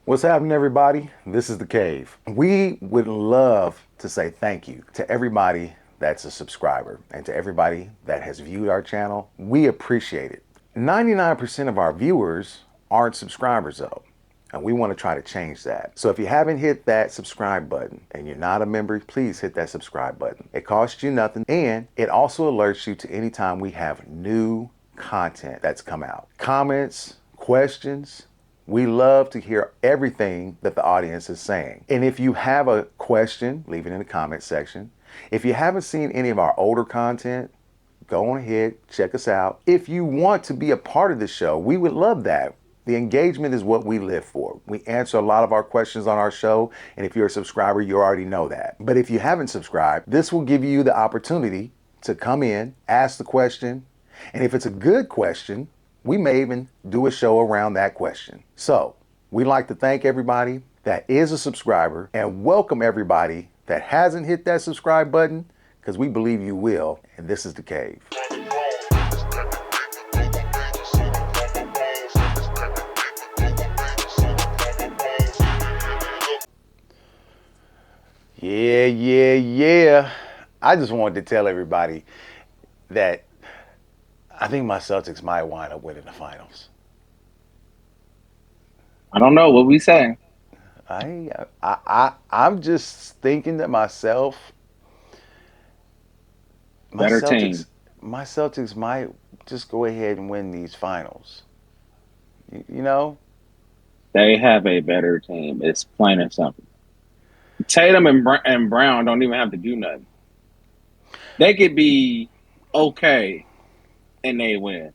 What's happening, everybody? This is The Cave. We would love to say thank you to everybody that's a subscriber and to everybody that has viewed our channel. We appreciate it. 99% of our viewers aren't subscribers, though. And we want to try to change that. So if you haven't hit that subscribe button and you're not a member, please hit that subscribe button. It costs you nothing, and it also alerts you to any time we have new content that's come out. Comments, questions, we love to hear everything that the audience is saying. And if you have a question, leave it in the comment section. If you haven't seen any of our older content, go on ahead, check us out. If you want to be a part of the show, we would love that. The engagement is what we live for. We answer a lot of our questions on our show, and if you're a subscriber, you already know that. But if you haven't subscribed, this will give you the opportunity to come in, ask the question, and if it's a good question, we may even do a show around that question. So, we'd like to thank everybody that is a subscriber and welcome everybody that hasn't hit that subscribe button, because we believe you will, and this is The Cave. Yeah. I just wanted to tell everybody that I think my Celtics might wind up winning the finals. I don't know what we say. I'm just thinking to myself, my Better Celtics, team. my Celtics might just go ahead and win these finals. You know, They have a better team. It's plain and simple. Tatum and Brown don't even have to do nothing. They could be okay and they win.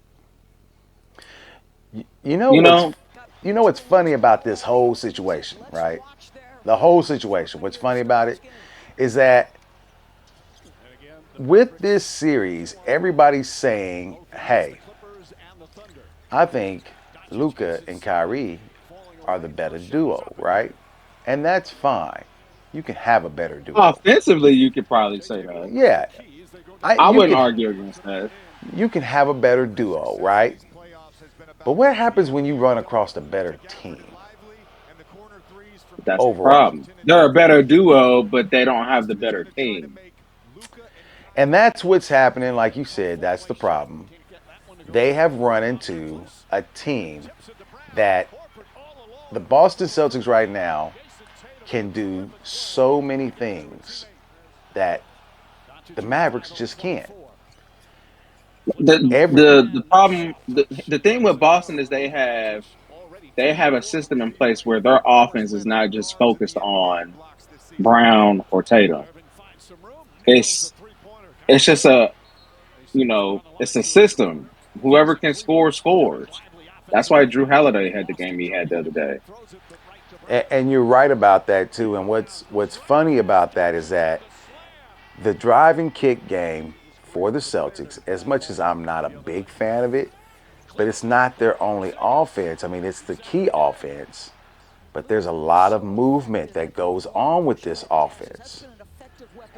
you know You what's know, you know what's funny about this whole situation, right? The whole situation. What's funny about it is that with this series, everybody's saying, "Hey, I think Luka and Kyrie are the better duo," right? And that's fine. You can have a better duo. offensively, you could probably say that. Yeah, I I you wouldn't can argue against that. you can have a better duo, right? But what happens when you run across a better team That's the overall? problem. They're a better duo, but they don't have the better team. And that's what's happening, like you said, that's the problem. They have run into a team that the Boston Celtics right now can do so many things that the Mavericks just can't. The Every the the problem the thing with Boston is they have a system in place where their offense is not just focused on Brown or Tatum. It's it's just it's a system. Whoever can score scores. That's why Drew Holiday had the game he had the other day. and you're right about that too. And what's funny about that is that the drive and kick game for the Celtics, as much as I'm not a big fan of it, but it's not their only offense. I mean, it's the key offense, but there's a lot of movement that goes on with this offense.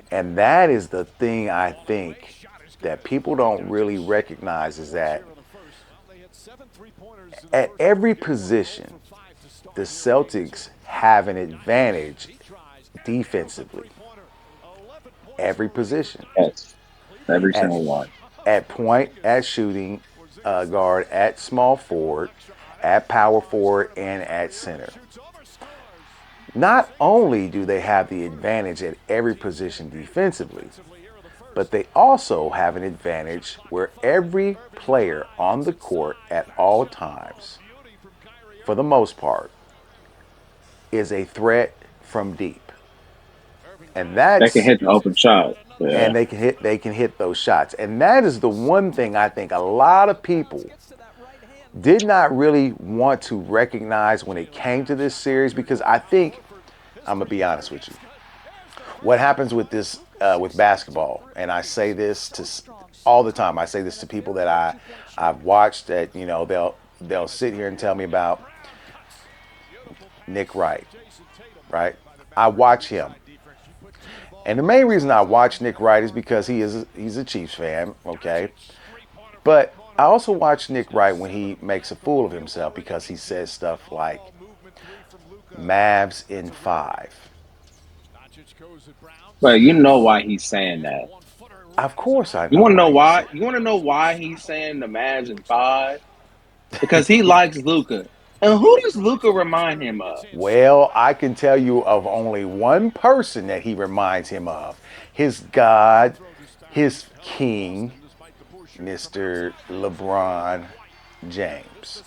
And that is the thing I think that people don't really recognize is that at every position, the Celtics have an advantage defensively. Every position. Yes, every At, single one. at point, at shooting guard, at small forward, at power forward, and at center. Not only do they have the advantage at every position defensively, but they also have an advantage where every player on the court at all times, for the most part, is a threat from deep. And They can that's hit the open shot. Yeah. and they can hit those shots. And that is the one thing I think a lot of people did not really want to recognize when it came to this series, because I think, I'm gonna be honest with you, what happens with this with basketball, and I say this to all the time. I say this to people that I've watched, that they'll sit here and tell me about Nick Wright, right? I watch him, and the main reason I watch Nick Wright is because he's a Chiefs fan, okay? But I also watch Nick Wright when he makes a fool of himself, because he says stuff like, Mavs in 5. But you know why he's saying that. Of course, I You know want to know why he's why? saying. You want to know why he's saying the Mavs in 5? Because he likes Luca. And who does Luca remind him of? Well, I can tell you of only one person that he reminds him of: his God, his King, Mr. LeBron James.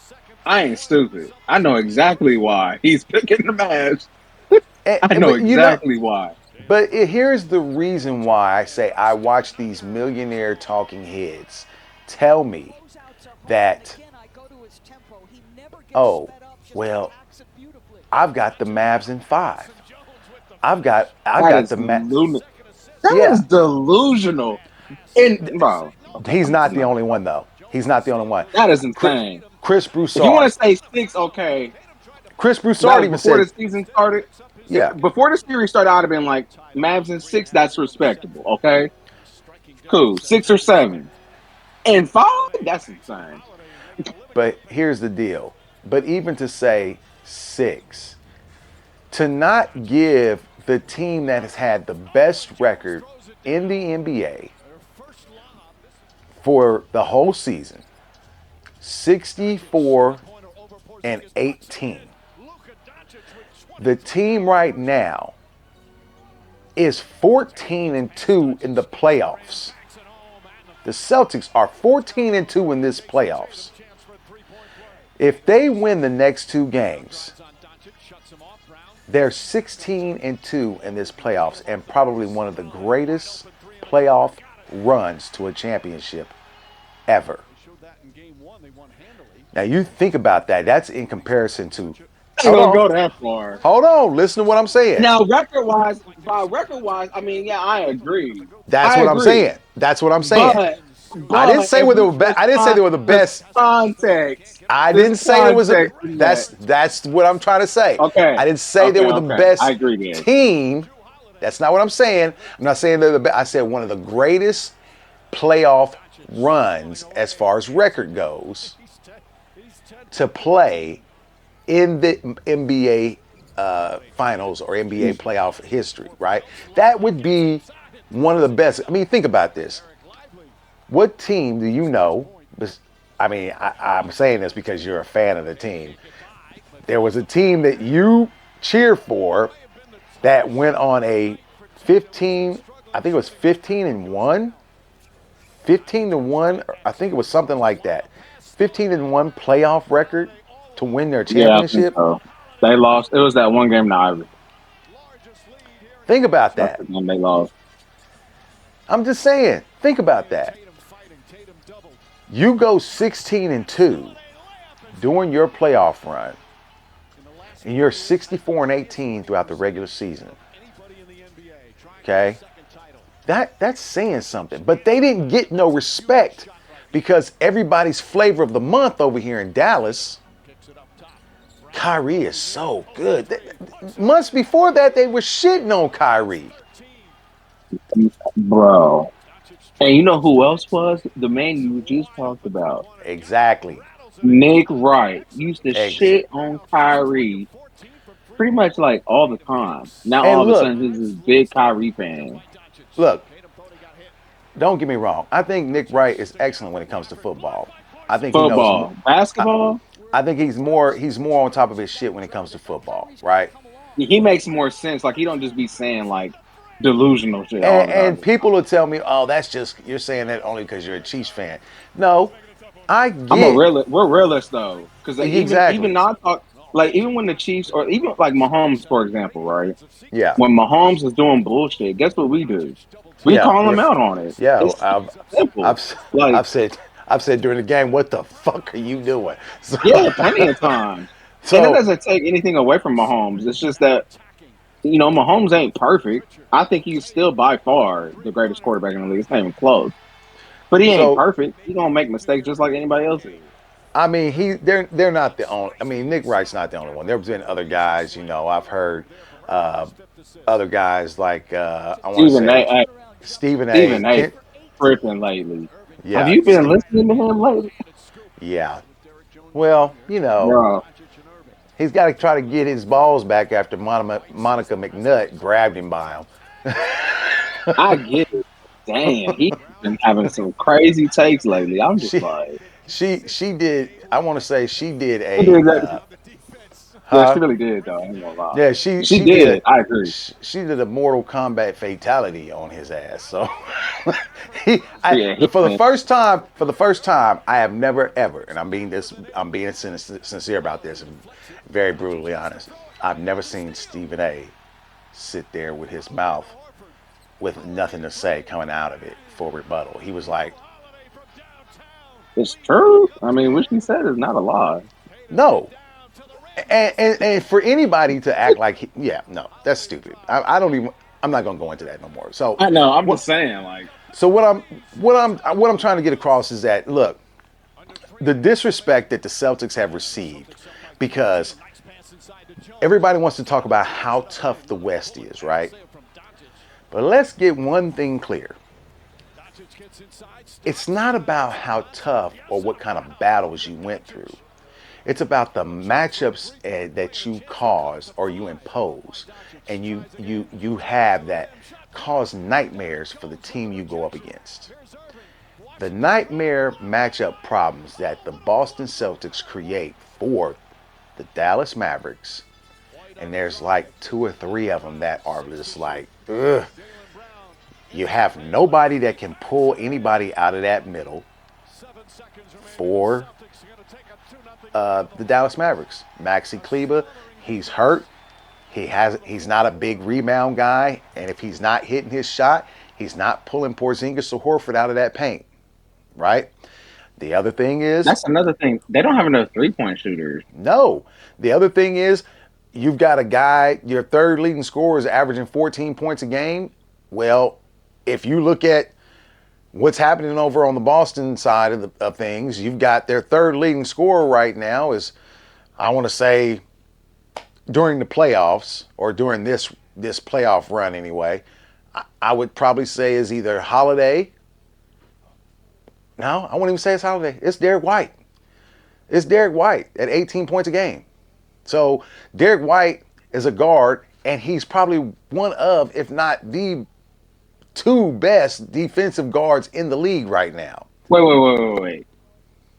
I ain't stupid. I know exactly why he's picking the Mavs. I know But exactly why. here's the reason why I say I watch these millionaire talking heads tell me that, oh, well, I've got the Mavs in 5. I've That got is the That is yeah. delusional. And bro, okay, He's not I'm the not. only one though. He's not the only one. That is Chris, insane. Chris If you want Broussard. to say 6, okay, Chris that Broussard was even before said, the season started. yeah. Before the series started, I'd have been like Mavs in 6. That's respectable. Okay, cool. 6 or 7 and 5. That's insane. But here's the deal. But even to say 6, to not give the team that has had the best record in the NBA for the whole season, 64 and 18. The team right now is 14 and 2 in the playoffs. The Celtics are 14 and 2 in this playoffs. If they win the next 2 games, they're 16 and 2 in this playoffs and probably one of the greatest playoff runs to a championship ever. Now you think about that. That's in comparison to, I ain't hold gonna on, go that far. hold on, listen to what I'm saying. Now, record wise, I mean, yeah, I agree. That's I what I'm agree. saying. That's what I'm saying. But I didn't but say if whether we I didn't say they were the there's best. context. I There's didn't say there was a. context in that. That's what I'm trying to say. Okay. I didn't say they Okay, were the okay. I best agree there. team. That's not what I'm saying. I'm not saying they're the best. I said one of the greatest playoff runs as far as record goes to play in the NBA finals or NBA playoff history, right? That would be one of the best. I mean, think about this. What team do you know? I mean, I'm saying this because you're a fan of the team. There was a team that you cheer for that went on a 15, I think it was 15 and 1, 15 to 1, I think it was something like that. 15 and 1 playoff record to win their Yeah, I think championship. so. They lost. It was that one game to Ivory. Think about That's that. the game they lost. I'm just saying, think about that. You go 16 and 2 during your playoff run, and you're 64 and 18 throughout the regular season. Okay? That's saying something. But they didn't get no respect because everybody's flavor of the month over here in Dallas, Kyrie is so good. Months before that, they were shitting on Kyrie. Bro. And you know who else was? The man you just talked about. Exactly. Nick Wright used to Ex- shit on Kyrie pretty much like all the time. Now all and of a look, sudden he's this big Kyrie fan. look, don't get me wrong. I think Nick Wright is excellent when it comes to football. I think he knows more. Football, basketball, I think he's more on top of his shit when it comes to football, right? he makes more sense. Like he don't just be saying like delusional shit all And the people time. will tell me, "Oh, that's just you're saying that only because you're a Chiefs fan." No, I I'm a get real. We're realists though, because even exactly. not talk like even when the Chiefs or even like Mahomes, for example, right? Yeah, When Mahomes is doing bullshit, guess what we do? We yeah, call him out on it. yeah. It's simple. I've, Like I've said, I've said during the game, "What the fuck are you doing?" So, yeah, plenty of times. And it so doesn't take anything away from Mahomes. It's just that Mahomes ain't perfect. I think he's still by far the greatest quarterback in the league. It's not even close. But he ain't so perfect. He gonna make mistakes just like anybody else is. I mean, they're not the only. I mean, Nick Wright's not the only one. There's been other guys. I've heard uh, other guys like I want to Stephen say A. Stephen A. Stephen A. Tripping lately. Have Yeah, you been listening to him lately, yeah. Well, bro? He's got to try to get his balls back after Monica McNutt grabbed him by him. I get it. Damn, he's been having some crazy takes lately. I'm just she like, she did. I want to say she did she did a that. Yeah, she huh. really did though. I ain't gonna lie. Yeah, She did. I agree. she did a Mortal Kombat fatality on his ass. So Yeah, for the man. first time, I have never ever, and I'm being sincere about this, and very brutally honest. I've never seen Stephen A. sit there with his mouth with nothing to say coming out of it for rebuttal. He was like, It's true. I mean, what she said is not a lie. "No." And for anybody to act like, yeah, no, that's stupid. I don't even. I'm not gonna go into that no more. So I know. I'm what? just saying, like, So what I'm trying to get across is that look, the disrespect that the Celtics have received, because everybody wants to talk about how tough the West is, right? But let's get one thing clear. It's not about how tough or what kind of battles you went through. It's about the matchups that you cause or you impose, and you have that cause nightmares for the team you go up against. The nightmare matchup problems that the Boston Celtics create for the Dallas Mavericks, and there's like two or three of them that are just like, ugh. You have nobody that can pull anybody out of that middle for the Dallas Mavericks. Maxi Kleber, he's hurt. He's not a big rebound guy, and if he's not hitting his shot, he's not pulling Porzingis or Horford out of that paint, right? The other thing is, that's another thing. They don't have enough 3-point shooters. no. The other thing is, you've got a guy, your third leading scorer is averaging 14 points a game. Well, if you look at what's happening over on the Boston side of things, you've got their third leading scorer right now is, I want to say, during the playoffs or during this playoff run anyway, I would probably say is either Holiday. No, I wouldn't even say it's Holiday. It's Derek White. It's Derek White at 18 points a game. So Derek White is a guard, and he's probably one of, if not the two best defensive guards in the league right now. Wait.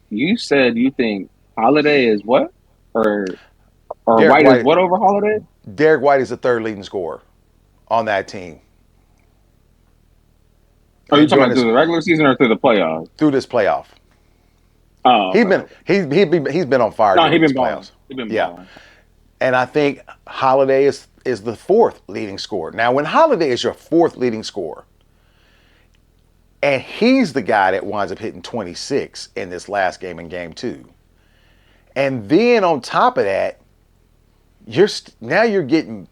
You said you think Holiday is what? Or Derek White is White what over Holiday? Derek White is the third leading scorer on that team. Are you talking During about through the regular season or through the playoffs? through this playoff. Oh, He's okay. been he's been on fire No, he during these been balling. playoffs. He been Yeah. balling. And I think Holiday is the fourth leading scorer. Now, when Holiday is your fourth leading scorer, and he's the guy that winds up hitting 26 in this last game in game 2. And then on top of that, you're getting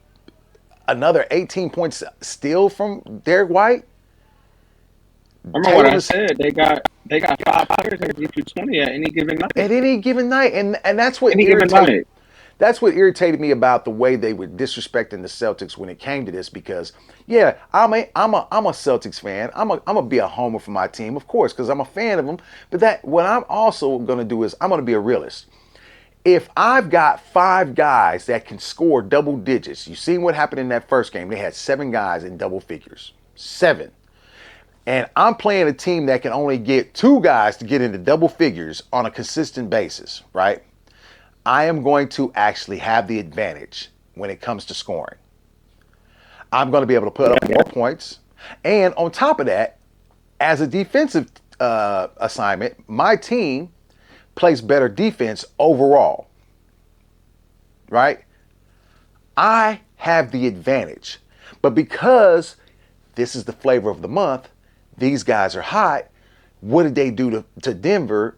another 18 points still from Derek White. Remember what I said? They got 5 players that can get you 20 at any given night. At any given night, and that's what Any given night. That's what irritated me about the way they were disrespecting the Celtics when it came to this. Because yeah, I'm a Celtics fan. I'm gonna be a homer for my team, of course, because I'm a fan of them. But what I'm also gonna do is I'm gonna be a realist. If I've got 5 guys that can score double digits, you seen what happened in that first game? They had 7 guys in double figures, 7. And I'm playing a team that can only get 2 guys to get into double figures on a consistent basis, right? I am going to actually have the advantage when it comes to scoring. I'm going to be able to put up more points. And on top of that, as a defensive assignment, my team plays better defense overall, right? I have the advantage. But because this is the flavor of the month, these guys are hot, what did they do to Denver?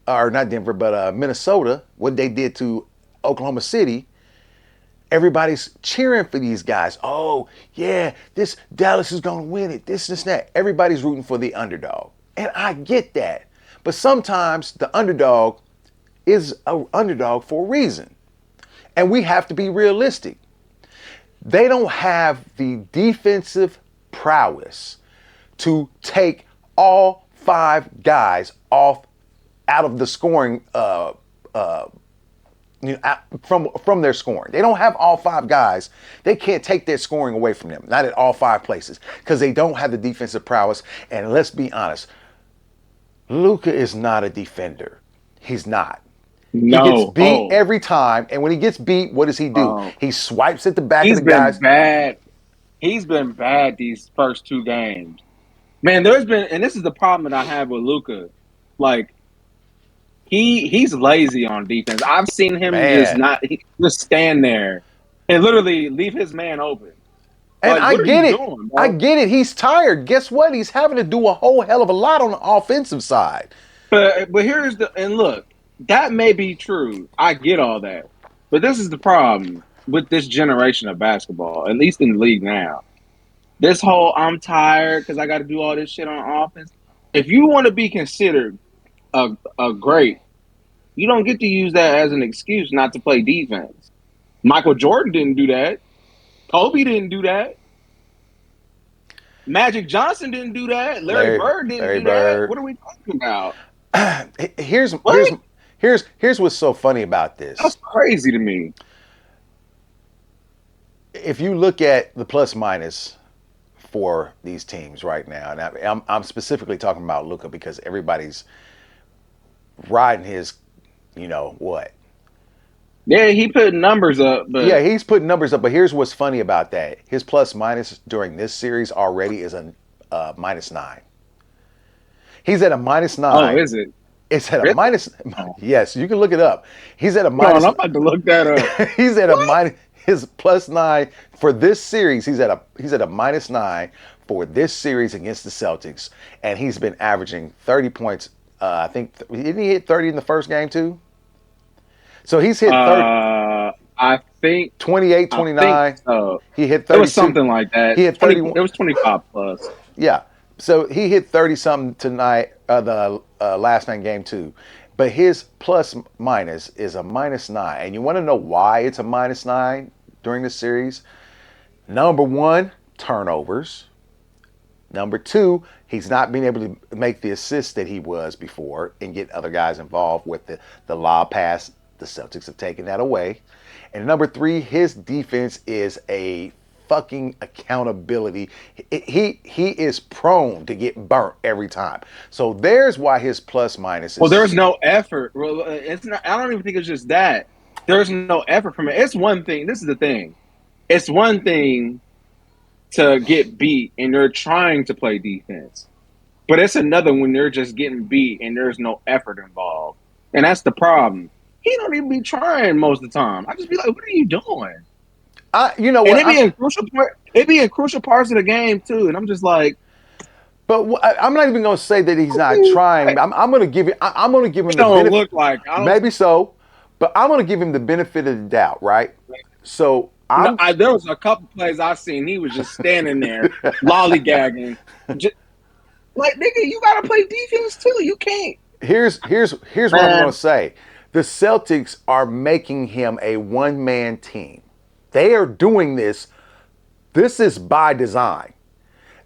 Or not Denver, but Minnesota, what they did to Oklahoma City? Everybody's cheering for these guys. Oh, yeah, this Dallas is going to win it. This, that. Everybody's rooting for the underdog. And I get that. But sometimes the underdog is an underdog for a reason. And we have to be realistic. They don't have the defensive prowess to take all 5 guys out of the scoring from their scoring. They don't have all 5 guys. They can't take their scoring away from them. Not at all 5 places because they don't have the defensive prowess. And let's be honest, Luka is not a defender. He's not. He gets No. beat every time, and when he gets beat, what does he do? He swipes at the back of the guys. Bad. He's been bad these first 2 games. Man, and this is the problem that I have with Luka. Like, he's lazy on defense. I've seen him just stand there and literally leave his man open. And like, I get it. I get it. He's tired. Guess what? He's having to do a whole hell of a lot on the offensive side. But look, that may be true. I get all that. But this is the problem with this generation of basketball, at least in the league now. This whole I'm tired because I got to do all this shit on offense. If you want to be considered a great, you don't get to use that as an excuse not to play defense. Michael Jordan didn't do that. Kobe didn't do that. Magic Johnson didn't do that. Larry Bird didn't do that. What are we talking about? Here's what's so funny about this. That's crazy to me. If you look at the plus minus for these teams right now, and I'm specifically talking about Luka because everybody's riding his, what? Yeah, he put numbers up. Yeah, he's putting numbers up. But here's what's funny about that: his plus minus during this series already is a -9. He's at a -9. Oh, is it? It's at a minus. Yes, you can look it up. He's at a minus. I'm about to look that up. He's at a minus. His +9 for this series. He's at a -9 for this series against the Celtics, and he's been averaging 30 points. I think didn't he hit 30 in the first game too? So he's hit 30. I think 28, 29. So. He hit 30. It was something like that. He hit 31. It was 25 plus. Yeah. So he hit 30 something tonight. The last night game too. But his plus minus is a -9. And you want to know why it's a -9 during the series? Number 1, turnovers. Number 2, he's not been able to make the assists that he was before and get other guys involved with the lob pass. The Celtics have taken that away. And number 3, his defense is a fucking accountability. He is prone to get burnt every time. So there's why his plus minus is. Well, there's no effort. Well, it's not. I don't even think it's just that. There's no effort from it. It's one thing. This is the thing. It's one thing to get beat and you're trying to play defense, but it's another when you're just getting beat and there's no effort involved, and that's the problem. He don't even be trying most of the time. I just be like, "What are you doing?" You know what? And it be in crucial parts of the game too, and I'm just like. But I'm not even going to say that he's not trying. I'm going to give him. I'm going to give him the benefit. Look like maybe so, but I'm going to give him the benefit of the doubt, right? So there was a couple plays I seen. He was just standing there, lollygagging. Like, nigga, you gotta play defense too. You can't. Here's what I'm going to say. The Celtics are making him a one-man team. They are doing this. This is by design.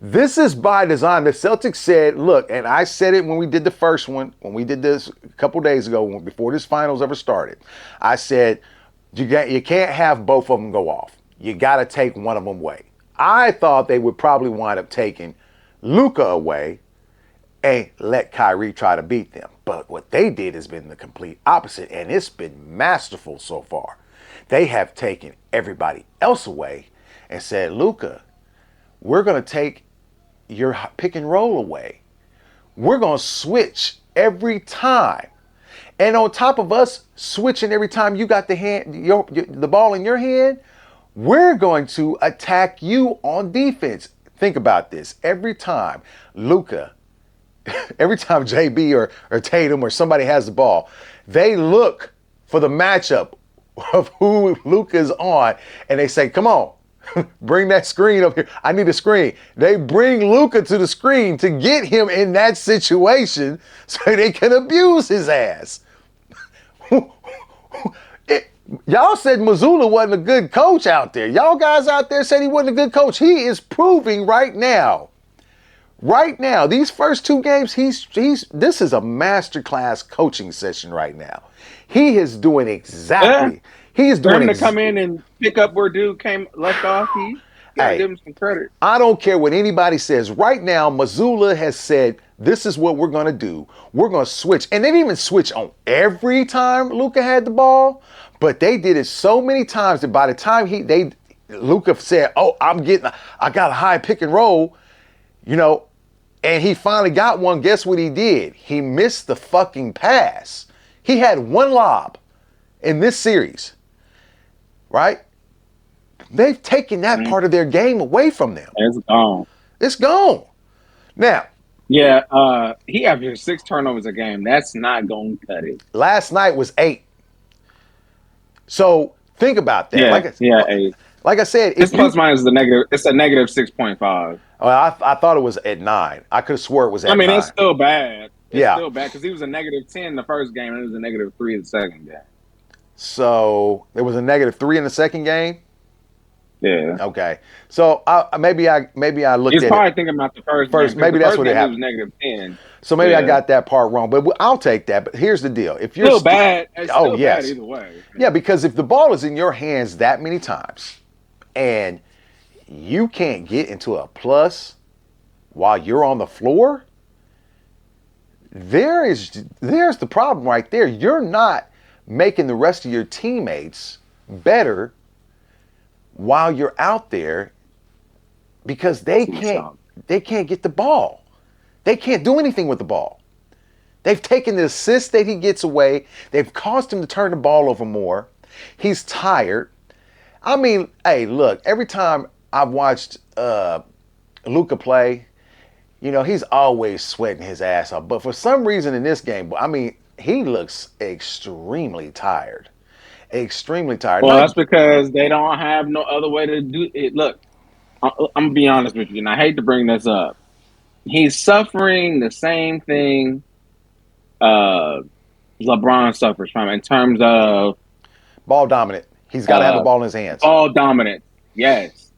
This is by design. The Celtics said, look, and I said it when we did the first one, when we did this a couple days ago, before this finals ever started. I said, you can't have both of them go off. You got to take one of them away. I thought they would probably wind up taking Luka away and let Kyrie try to beat them. But what they did has been the complete opposite, and it's been masterful so far. They have taken everybody else away and said, Luka, we're going to take your pick and roll away. We're going to switch every time. And on top of us switching every time you got the ball in your hand, we're going to attack you on defense. Think about this. Every time Luka, every time JB or Tatum or somebody has the ball, they look for the matchup of who Luka is on, and they say, come on, bring that screen up here. I need a screen. They bring Luka to the screen to get him in that situation so they can abuse his ass. Y'all said Mazzulla wasn't a good coach out there. Y'all guys out there said he wasn't a good coach. He is proving right now Right now, these first 2 games, this is a masterclass coaching session right now. He is doing Yeah. exactly. He is For doing him to come in and pick up where dude came left off, he gotta Hey, give him some credit. I don't care what anybody says. Right now, Missoula has said, this is what we're going to do. We're going to switch. And they didn't even switch on every time Luka had the ball, but they did it so many times that by the time Luka said, oh, I got a high pick and roll, you know, and he finally got one, guess what he did? He missed the fucking pass. He had one lob in this series, right? They've taken that part of their game away from them. It's gone. It's gone. Now, he averaged 6 turnovers a game. That's not going to cut it. last night was 8. So think about that. Yeah, 8. Like I said, His plus minus is a negative. It's a negative 6.5. Well, I thought it was at 9. I could have swore it was at 9. It's still bad. It's Yeah. still bad because he was a negative 10 the first game and it was a negative 3 the second game. So there was a negative 3 in the second game. Yeah. Okay. So maybe I looked He's at probably it. thinking about the first game. Maybe that's what it happened. He was negative 10. So maybe I got that part wrong, but I'll take that. But here's the deal: if you're still bad, it's still yes, bad either way. Yeah, because if the ball is in your hands that many times, and you can't get into a plus while you're on the floor, there's the problem right there. You're not making the rest of your teammates better while you're out there because they can't get the ball. They can't do anything with the ball. They've taken the assist that he gets away. They've caused him to turn the ball over more. He's tired. I mean, hey, look, every time I've watched Luka play, you know, he's always sweating his ass off. But for some reason in this game, I mean, he looks extremely tired. Extremely tired. Well, that's because they don't have no other way to do it. Look, I'm going to be honest with you, and I hate to bring this up. He's suffering the same thing LeBron suffers from in terms of ball dominant. He's got to have the ball in his hands. Ball dominant, yes.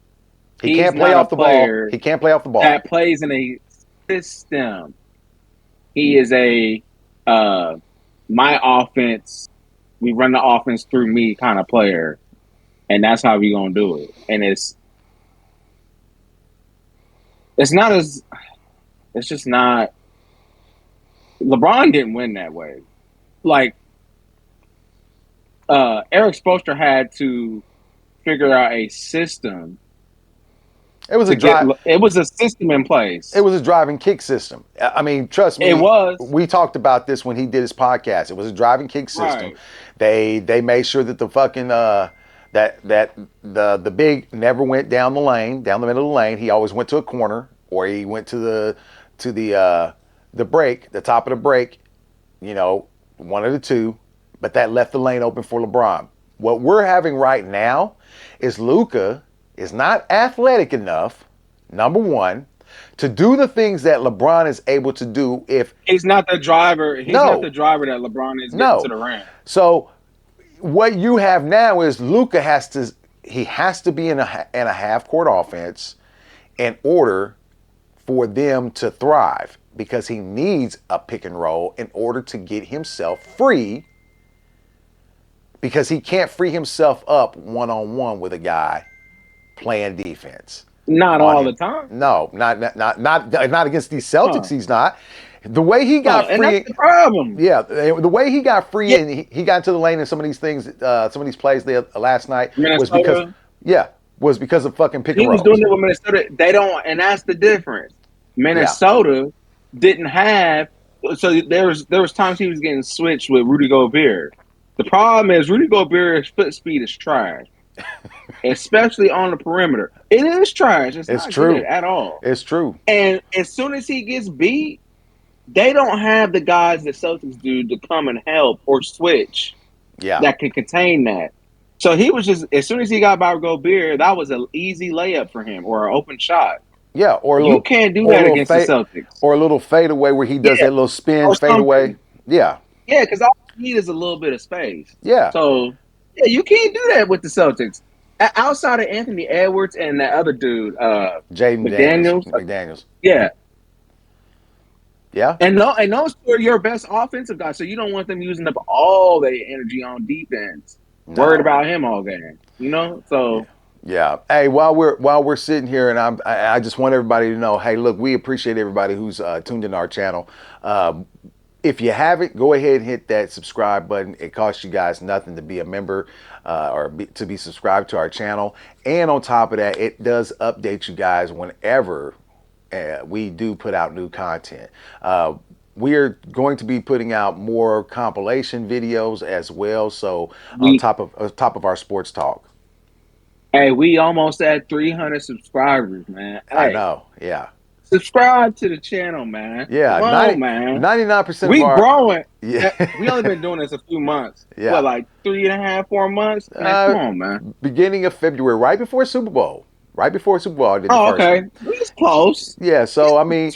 He can't play off the ball. He can't play off the ball. That plays in a system. He is a my offense. We run the offense through me kind of player, and that's how we gonna do it. And it's not as. It's just not. LeBron didn't win that way. Like Eric Spoelstra had to figure out a system. It was a system in place. It was a drive and kick system. I mean, trust me. It was. We talked about this when he did his podcast. It was a drive and kick system. Right. They made sure that the fucking the big never went down the middle of the lane. He always went to a corner or he went to the break, the top of the break. You know, one of the two. But that left the lane open for LeBron. What we're having right now is Luka is not athletic enough, number one, to do the things that LeBron is able to do if he's not the driver. He's not the driver that LeBron is getting to the rim. So what you have now is Luka has to be in a half court offense in order for them to thrive because he needs a pick and roll in order to get himself free because he can't free himself up one-on-one with a guy playing defense. Not all the time. No, not against these Celtics. He's not. The way he got free, and that's the problem. Yeah, the way he got free and he got into the lane and some of these things, some of these plays there last night Minnesota, was because of fucking pick and roll. He was doing it with Minnesota. They don't, and that's the difference. Minnesota didn't have. So there was times he was getting switched with Rudy Gobert. The problem is Rudy Gobert's foot speed is trash. Especially on the perimeter. It is trash. It's not true good at all. It's true. And as soon as he gets beat, they don't have the guys that Celtics do to come and help or switch that can contain that. So he was just, as soon as he got by Gobert, that was an easy layup for him or an open shot. Yeah, or you can't do that against the Celtics. Or a little fadeaway where he does that little spin fadeaway. Yeah. Yeah, because all you need is a little bit of space. Yeah. So, you can't do that with the Celtics. Outside of Anthony Edwards and that other dude, Jaden McDaniels. McDaniels. Yeah. Yeah. and those are your best offensive guys. So you don't want them using up all their energy on defense, worried No. about him all game. Yeah. So Yeah. Hey, while we're sitting here, and I just want everybody to know, hey, look, we appreciate everybody who's tuned in our channel. If you haven't, go ahead and hit that subscribe button. It costs you guys nothing to be a member to be subscribed to our channel. And on top of that, it does update you guys whenever we do put out new content. We're going to be putting out more compilation videos as well. So we on top of our sports talk. hey, we almost at 300 subscribers, man. I Hey, know. Yeah. subscribe to the channel, man. Yeah. Come on, man. 99% of We our, growing. yeah. We only been doing this a few months. What, Yeah. like 3.5, 4 months? Man, come Uh, on, man. Beginning of February, right before Super Bowl. Right before Super Bowl, I did the Oh, first okay. one. It's close. Yeah, so I mean,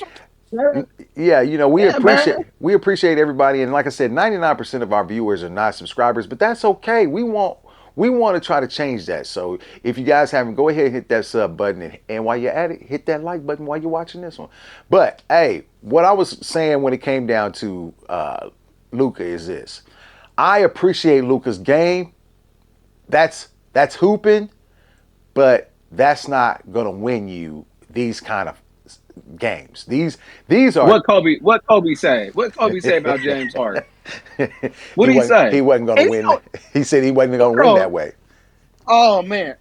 yeah, we Yeah, man. appreciate everybody, and like I said, 99% of our viewers are not subscribers, but that's okay. We want to try to change that. So if you guys haven't, go ahead and hit that sub button, and while you're at it, hit that like button while you're watching this one. But hey, what I was saying when it came down to Luka is this: I appreciate Luka's game. That's hooping, but that's not gonna win you these kind of games. These are What Kobe say? What Kobe say about James Harden? What did he he say? wasn't gonna And you win. know, He said he wasn't gonna win bro, that way. oh man,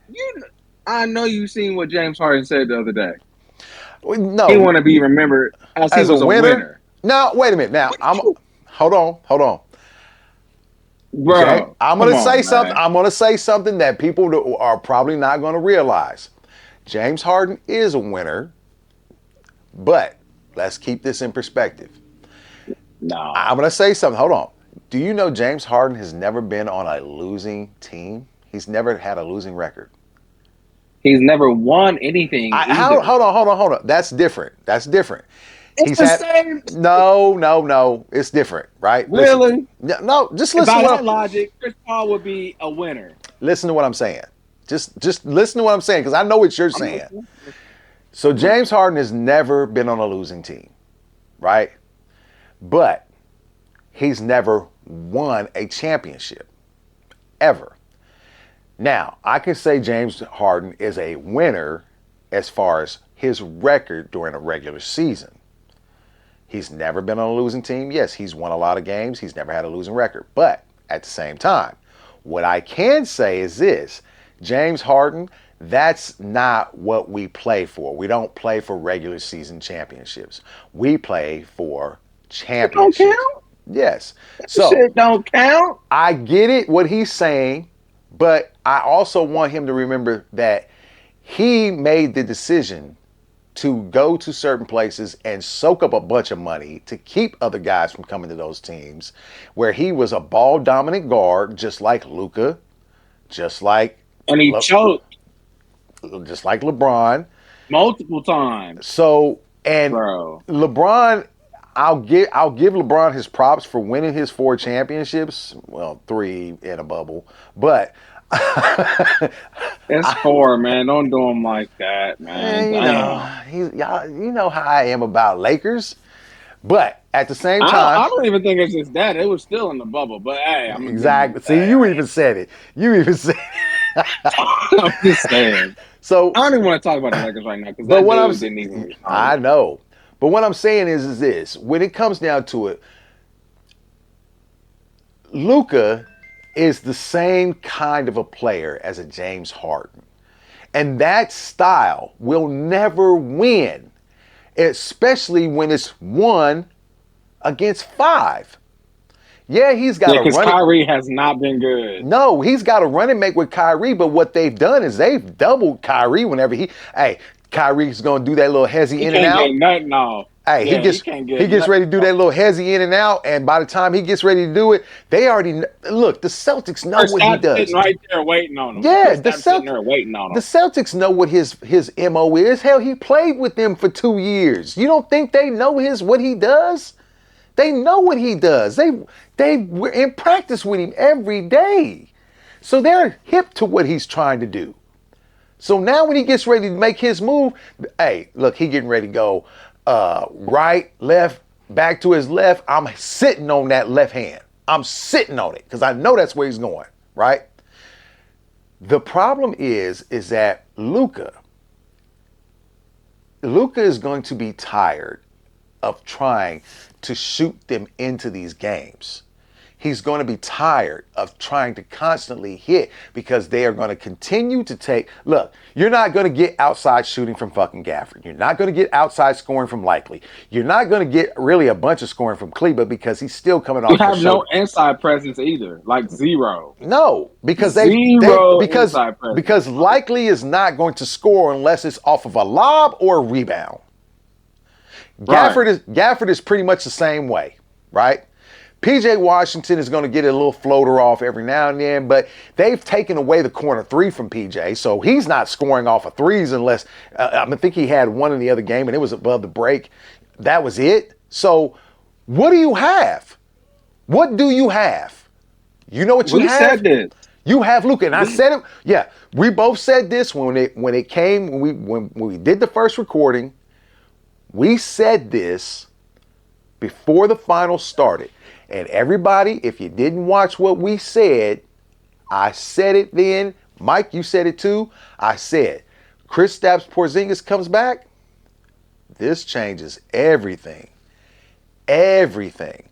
I know you seen what James Harden said the other day. He No, want to be remembered as he as a was a winner. winner. No, wait a minute. Now What you, hold on. Okay, bro? I'm Come gonna say on, something. man. I'm gonna say something that people are probably not gonna realize. James Harden is a winner, but let's keep this in perspective. No, I'm gonna say something. Hold on. Do you know James Harden has never been on a losing team? He's never had a losing record. he's never won anything either. Hold on. That's different. That's different. It's He's the had same. no. It's different, right? Listen, Really? no. Just And listen by to that logic, Chris Paul would be a winner. what I'm saying. Just listen to what I'm saying because I know what you're I'm saying. listening. So James Harden has never been on a losing team, right? But he's never won a championship ever. Now, I can say James Harden is a winner as far as his record during a regular season. He's never been on a losing team. Yes, he's won a lot of games. He's never had a losing record. But at the same time, what I can say is this: James Harden, that's not what we play for. We don't play for regular season championships. We play for It don't championships. count. Yes. That So shit don't count. I get it, what he's saying, but I also want him to remember that he made the decision to go to certain places and soak up a bunch of money to keep other guys from coming to those teams where he was a ball dominant guard, just like Luka, just like And he choked just like LeBron. multiple times, So and bro. LeBron, I'll give LeBron his props for winning his 4 championships. Well, 3 in a bubble, but It's 4, man. Don't do him like that, man. and, Damn. y'all, you know how I am about Lakers. But at the same I time, don't even think it's just that. It was still in the bubble. But hey, I'm gonna give him. exactly. See, Hey, you even said it. You even said it. I'm just saying. So, I don't even want to talk about the Lakers right now because but that what dude didn't even I respond. know. But what I'm saying is this: when it comes down to it, Luka is the same kind of a player as a James Harden. And that style will never win, especially when it's 1 against 5. Yeah, he's got Yeah, a because run. Kyrie has not been good. No, he's got a running mate with Kyrie, but what they've done is they've doubled Kyrie whenever Kyrie's gonna do that little hezzy He in and can't get out. nothing off. Hey, Yeah, he can't he get gets nothing ready to do off. that little hezzy in and out, and by the time he gets ready to do it, they already look. The Celtics know what he Stop does. sitting right there waiting on him. Yeah, Stop sitting there waiting on the him. Celtics know what his MO is. Hell, he played with them for 2 years. You don't think they know what he does? They know what he does. They were in practice with him every day. So they're hip to what he's trying to do. So now when he gets ready to make his move, hey, look, he getting ready to go right, left, back to his left, I'm sitting on that left hand. I'm sitting on it because I know that's where he's going, right? The problem is that Luka is going to be tired of trying to shoot them into these games. He's going to be tired of trying to constantly hit because they are going to continue to take. Look, you're not going to get outside shooting from fucking Gafford. You're not going to get outside scoring from Likely. You're not going to get really a bunch of scoring from Kleba because he's still coming off You the have no shoulder. inside presence either, like zero. No, because Inside presence. because Likely is not going to score unless it's off of a lob or a rebound. Right. Gafford is pretty much the same way, right? PJ Washington is going to get a little floater off every now and then, but they've taken away the corner three from PJ, so he's not scoring off of threes unless, I think he had one in the other game and it was above the break. That was it. So what do you have? What do you have? You know what you have? We said this. You have Luka, and I said it. Yeah, we both said this when we did the first recording. We said this before the finals started. And everybody, if you didn't watch what we said, I said it then. Mike, you said it too. I said, Kristaps Porzingis comes back. This changes everything. Everything.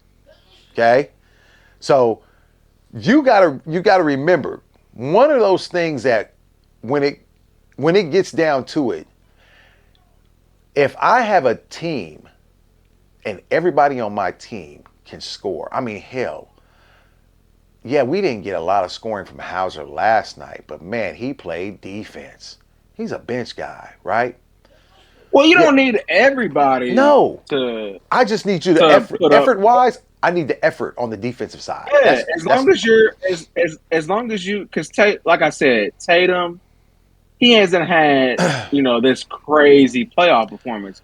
Okay? So you gotta remember, one of those things that when it gets down to it, if I have a team and everybody on my team can score. I mean, hell, yeah, we didn't get a lot of scoring from Hauser last night, but man, he played defense. He's a bench guy, right? Well, you don't need everybody. No. I just need you to effort-wise, I need the effort on the defensive side. Yeah, as long as you, because like I said, Tatum, he hasn't had this crazy playoff performance.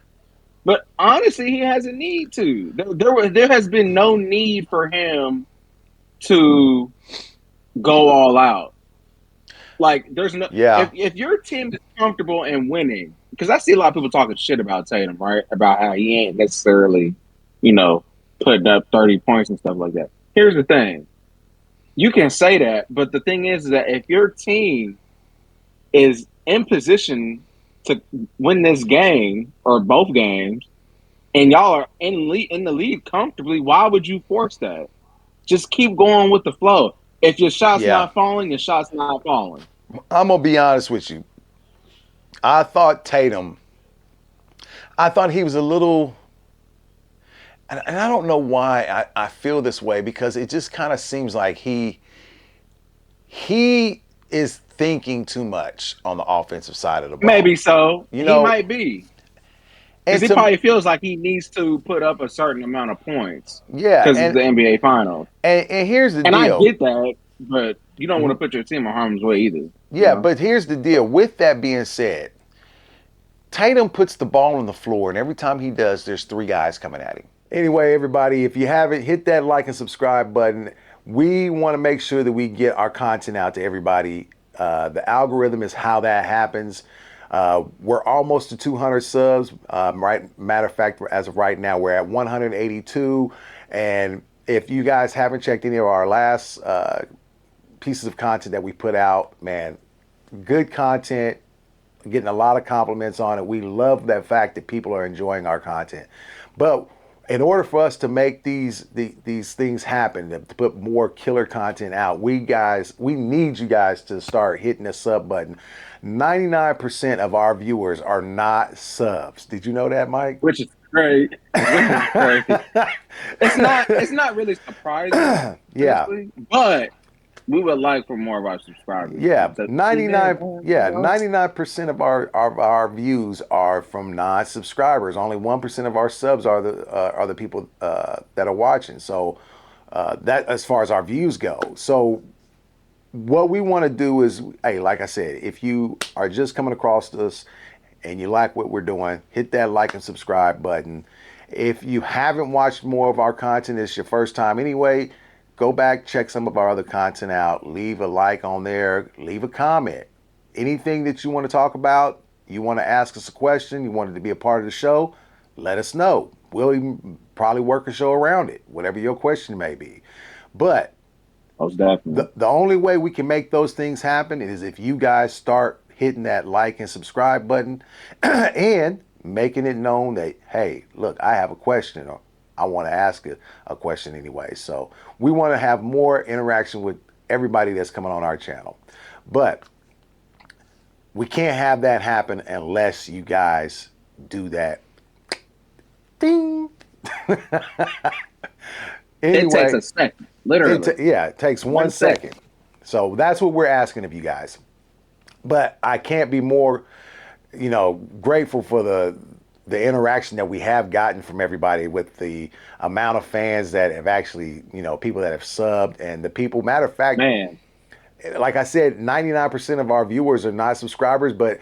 But honestly, he has a need to. There has been no need for him to go all out. Like, there's no. Yeah. If your team is comfortable in winning, because I see a lot of people talking shit about Tatum, right? About how he ain't necessarily, putting up 30 points and stuff like that. Here's the thing: you can say that, but the thing is that if your team is in position to win this game or both games, and y'all are in the lead comfortably, why would you force that? Just keep going with the flow. If your shot's not falling, your shot's not falling. I'm going to be honest with you. I thought he was a little, and I don't know why I feel this way, because it just kind of seems like he is thinking too much on the offensive side of the ball. Maybe so. He might be. Because he probably feels like he needs to put up a certain amount of points. Yeah. Because it's the NBA Finals. And here's the deal. And I get that, but you don't want to put your team in harm's way either. Yeah, but here's the deal. With that being said, Tatum puts the ball on the floor, and every time he does, there's three guys coming at him. Anyway, everybody, if you haven't, hit that like and subscribe button. We want to make sure that we get our content out to everybody. The algorithm is how that happens. We're almost to 200 subs. Right, matter of fact, as of right now, we're at 182. And if you guys haven't checked any of our last pieces of content that we put out, man, good content, getting a lot of compliments on it. We love that fact that people are enjoying our content. But in order for us to make these things happen, to put more killer content out, we need you guys to start hitting the sub button. 99% of our viewers are not subs. Did you know that, Mike? Which is great. It's not really surprising. Yeah. But we would like for more of our subscribers. Yeah, 99% of our views are from non-subscribers. Only 1% of our subs are the people that are watching. So that, as far as our views go. So what we want to do is, hey, like I said, if you are just coming across us and you like what we're doing, hit that like and subscribe button. If you haven't watched more of our content, it's your first time anyway, go back, check some of our other content out, leave a like on there, leave a comment. Anything that you want to talk about, you want to ask us a question, you wanted to be a part of the show, let us know. we'll even probably work a show around it, whatever your question may be. But Most definitely. the only way we can make those things happen is if you guys start hitting that like and subscribe button and making it known that, hey, look, I have a question, or I want to ask a question anyway. So we want to have more interaction with everybody that's coming on our channel. But we can't have that happen unless you guys do that. Ding. Anyway, It takes a second, literally. it takes 1 second. So that's what we're asking of you guys. But I can't be more, grateful for the interaction that we have gotten from everybody, with the amount of fans that have actually, people that have subbed, and the people. Matter of fact, Man, like I said, 99% of our viewers are not subscribers, but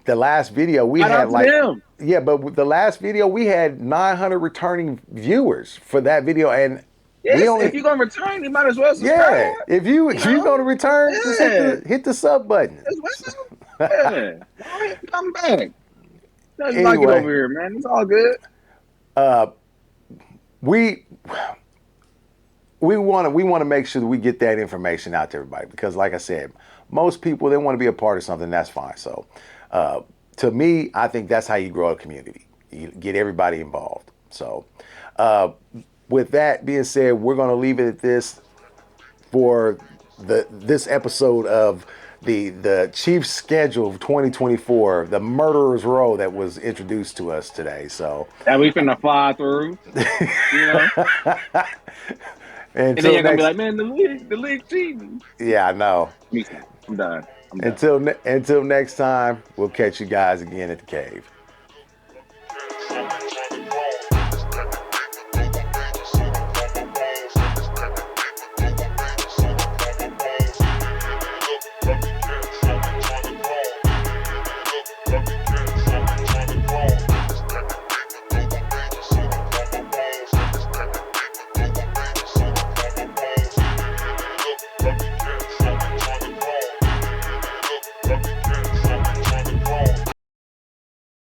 the last video we had them. yeah, but with the last video we had 900 returning viewers for that video, and yes, if you're gonna return, you might as well subscribe. yeah, if you're gonna return, just hit the sub button. Yeah, come back. No, you like it over here, man. It's all good. We want to make sure that we get that information out to everybody, because like I said, most people, they want to be a part of something. That's fine. So to me, I think that's how you grow a community. You get everybody involved. So with that being said, we're going to leave it at this for this episode of the Chiefs schedule of 2024, the Murderer's Row that was introduced to us today. So that we finna fly through, and then you're gonna be like, man, the league cheating. Yeah, I know. I'm done. Until next time, we'll catch you guys again at the cave.